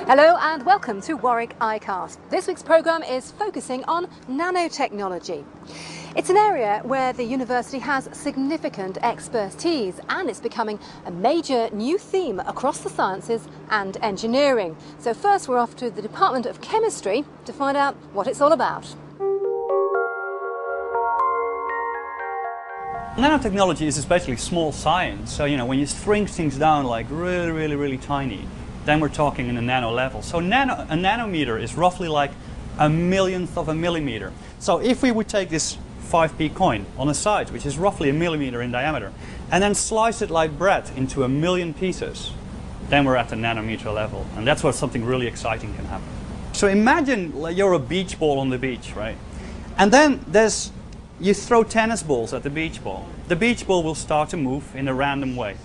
Hello and welcome to Warwick iCast. This week's programme is focusing on nanotechnology. It's an area where the university has significant expertise and it's becoming a major new theme across the sciences and engineering. So first we're off to the Department of Chemistry to find out what it's all about. Nanotechnology is basically small science. So, when you shrink things down like really tiny, then we're talking in a nano level. So a nanometer is roughly like a millionth of a millimeter. So if we would take this 5p coin on a side, which is roughly a millimeter in diameter, and then slice it like bread into a million pieces, then we're at the nanometer level. And that's where something really exciting can happen. So imagine you're a beach ball on the beach, right? And then you throw tennis balls at the beach ball. The beach ball will start to move in a random way.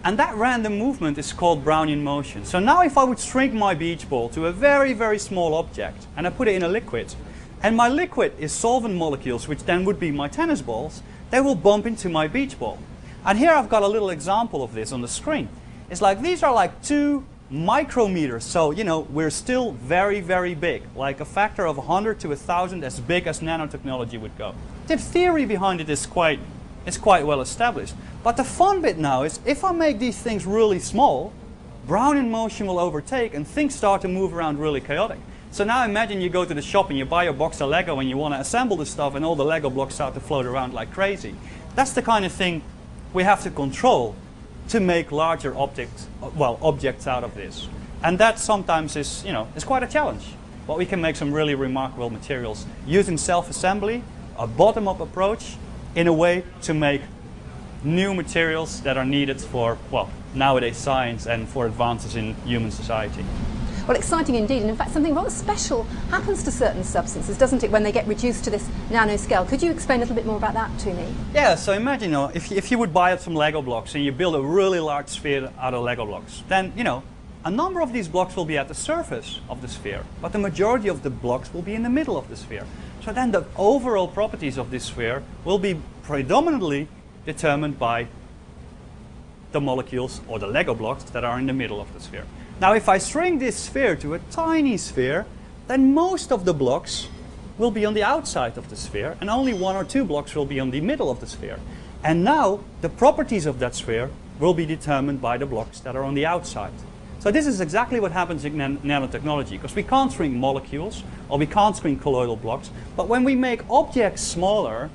And that random movement is called Brownian motion. So now if I would shrink my beach ball to a very small object and I put it in a liquid, and my liquid is solvent molecules, which then would be my tennis balls, they will bump into my beach ball. And here I've got a little example of this on the screen. It's like these are like 2 micrometers. So, we're still very big, like a factor of 100 to 1,000 as big as nanotechnology would go. The theory behind it is quite well established. But the fun bit now is if I make these things really small, Brownian motion will overtake and things start to move around really chaotic. So now imagine you go to the shop and you buy a box of Lego and you want to assemble the stuff and all the Lego blocks start to float around like crazy. That's the kind of thing we have to control to make larger objects out of this. And that sometimes is quite a challenge. But we can make some really remarkable materials using self-assembly, a bottom-up approach, in a way to make new materials that are needed for, nowadays science and for advances in human society. Well, exciting indeed, and in fact something rather special happens to certain substances, doesn't it, when they get reduced to this nanoscale? Could you explain a little bit more about that to me? Yeah, so imagine if you would buy some Lego blocks and you build a really large sphere out of Lego blocks, then a number of these blocks will be at the surface of the sphere, but the majority of the blocks will be in the middle of the sphere. So then the overall properties of this sphere will be predominantly determined by the molecules or the Lego blocks that are in the middle of the sphere. Now if I shrink this sphere to a tiny sphere, then most of the blocks will be on the outside of the sphere and only 1 or 2 blocks will be on the middle of the sphere. And now the properties of that sphere will be determined by the blocks that are on the outside. So this is exactly what happens in nanotechnology, because we can't shrink molecules or we can't shrink colloidal blocks, but when we make objects smaller,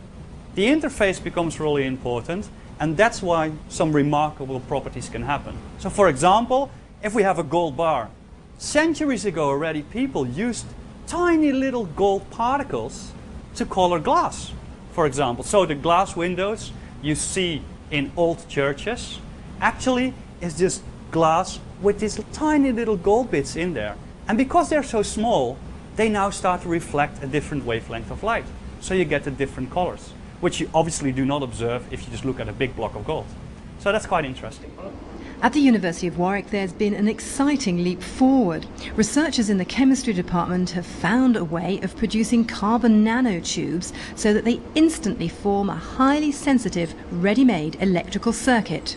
the interface becomes really important, and that's why some remarkable properties can happen. So for example, if we have a gold bar, centuries ago already people used tiny little gold particles to color glass, for example. So the glass windows you see in old churches actually is just glass with these tiny little gold bits in there. And because they're so small, they now start to reflect a different wavelength of light. So you get the different colors, which you obviously do not observe if you just look at a big block of gold. So that's quite interesting. At the University of Warwick, there's been an exciting leap forward. Researchers in the chemistry department have found a way of producing carbon nanotubes so that they instantly form a highly sensitive, ready-made electrical circuit.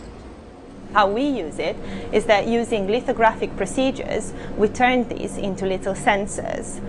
How we use it is that using lithographic procedures, we turn these into little sensors.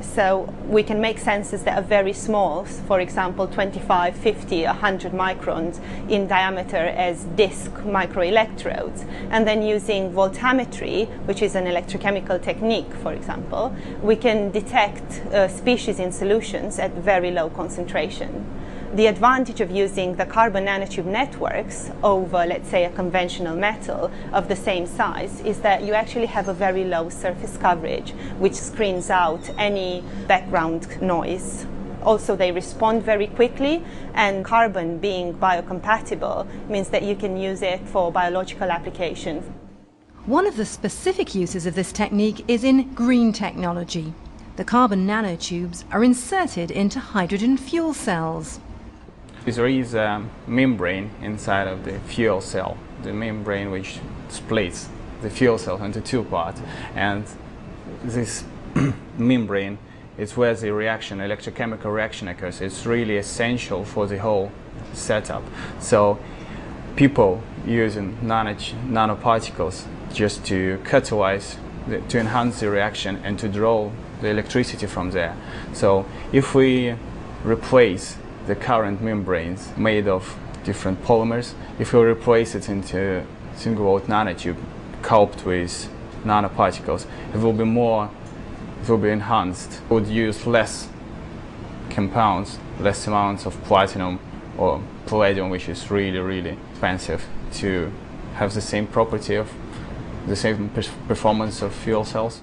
So we can make sensors that are very small, for example 25, 50, 100 microns in diameter as disc microelectrodes. And then using voltammetry, which is an electrochemical technique, for example, we can detect species in solutions at very low concentration. The advantage of using the carbon nanotube networks over, let's say, a conventional metal of the same size is that you actually have a very low surface coverage, which screens out any background noise. Also, they respond very quickly, and carbon being biocompatible means that you can use it for biological applications. One of the specific uses of this technique is in green technology. The carbon nanotubes are inserted into hydrogen fuel cells. There is a membrane inside of the fuel cell, the membrane which splits the fuel cell into 2 parts, and this membrane is where the reaction, electrochemical reaction occurs. It's really essential for the whole setup. So people using nanoparticles just to catalyze to enhance the reaction and to draw the electricity from there. So if we replace the current membranes made of different polymers, if we replace it into single-walled nanotube coated with nanoparticles, it will be enhanced. We would use less compounds, less amounts of platinum or palladium, which is really, really expensive, to have the same property of the same performance of fuel cells.